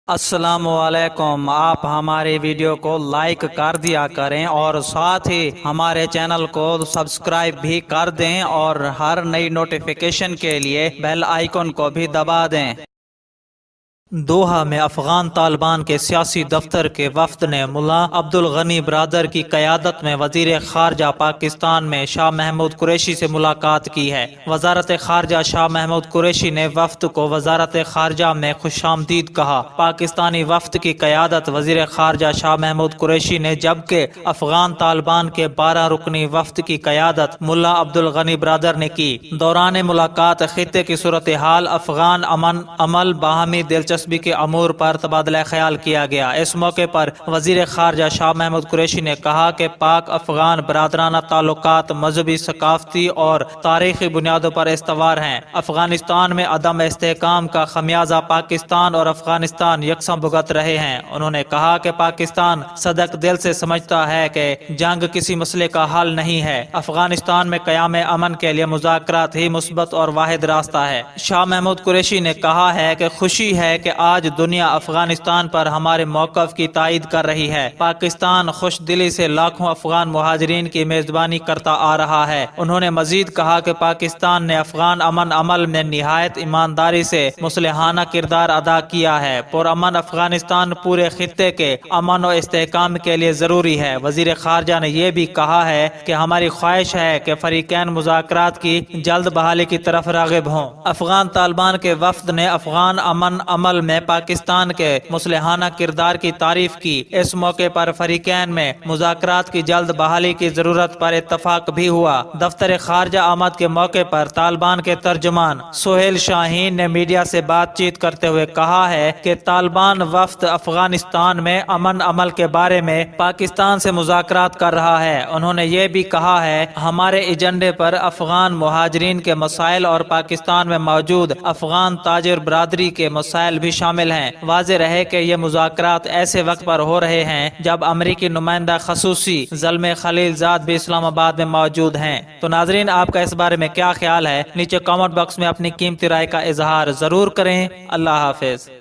السلام علیکم۔ آپ ہمارے ویڈیو کو لائک کر دیا کریں اور ساتھ ہی ہمارے چینل کو سبسکرائب بھی کر دیں اور ہر نئی نوٹیفیکیشن کے لیے بیل آئیکن کو بھی دبا دیں۔ دوحہ میں افغان طالبان کے سیاسی دفتر کے وفد نے ملا عبدالغنی برادر کی قیادت میں وزیر خارجہ پاکستان میں شاہ محمود قریشی سے ملاقات کی ہے۔ وزارت خارجہ شاہ محمود قریشی نے وفد کو وزارت خارجہ میں خوش آمدید کہا۔ پاکستانی وفد کی قیادت وزیر خارجہ شاہ محمود قریشی نے، جبکہ افغان طالبان کے 12 رکنی وفد کی قیادت ملا عبدالغنی برادر نے کی۔ دوران ملاقات خطے کی صورتحال، افغان امن عمل، باہمی دلچسپی کے امور پر تبادلہ خیال کیا گیا۔ اس موقع پر وزیر خارجہ شاہ محمود قریشی نے کہا کہ پاک افغان برادرانہ تعلقات مذہبی، ثقافتی اور تاریخی بنیادوں پر استوار ہیں۔ افغانستان میں عدم استحکام کا خمیازہ پاکستان اور افغانستان یکساں بھگت رہے ہیں۔ انہوں نے کہا کہ پاکستان صدق دل سے سمجھتا ہے کہ جنگ کسی مسئلے کا حل نہیں ہے۔ افغانستان میں قیام امن کے لیے مذاکرات ہی مثبت اور واحد راستہ ہے۔ شاہ محمود قریشی نے کہا ہے کہ خوشی ہے کہ آج دنیا افغانستان پر ہمارے موقف کی تائید کر رہی ہے۔ پاکستان خوش دلی سے لاکھوں افغان مہاجرین کی میزبانی کرتا آ رہا ہے۔ انہوں نے مزید کہا کہ پاکستان نے افغان امن عمل میں نہایت ایمانداری سے مصلحانہ کردار ادا کیا ہے۔ پرامن افغانستان پورے خطے کے امن و استحکام کے لیے ضروری ہے۔ وزیر خارجہ نے یہ بھی کہا ہے کہ ہماری خواہش ہے کہ فریقین مذاکرات کی جلد بحالی کی طرف راغب ہوں۔ افغان طالبان کے وفد نے افغان امن عمل میں پاکستان کے مصلحانہ کردار کی تعریف کی۔ اس موقع پر فریقین میں مذاکرات کی جلد بحالی کی ضرورت پر اتفاق بھی ہوا۔ دفتر خارجہ آمد کے موقع پر طالبان کے ترجمان سہیل شاہین نے میڈیا سے بات چیت کرتے ہوئے کہا ہے کہ طالبان وفد افغانستان میں امن عمل کے بارے میں پاکستان سے مذاکرات کر رہا ہے۔ انہوں نے یہ بھی کہا ہے، ہمارے ایجنڈے پر افغان مہاجرین کے مسائل اور پاکستان میں موجود افغان تاجر برادری کے مسائل بھی شامل ہیں۔ واضح رہے کہ یہ مذاکرات ایسے وقت پر ہو رہے ہیں جب امریکی نمائندہ خصوصی زلمے خلیل زاد بھی اسلام آباد میں موجود ہیں۔ تو ناظرین، آپ کا اس بارے میں کیا خیال ہے؟ نیچے کامنٹ باکس میں اپنی قیمتی رائے کا اظہار ضرور کریں۔ اللہ حافظ۔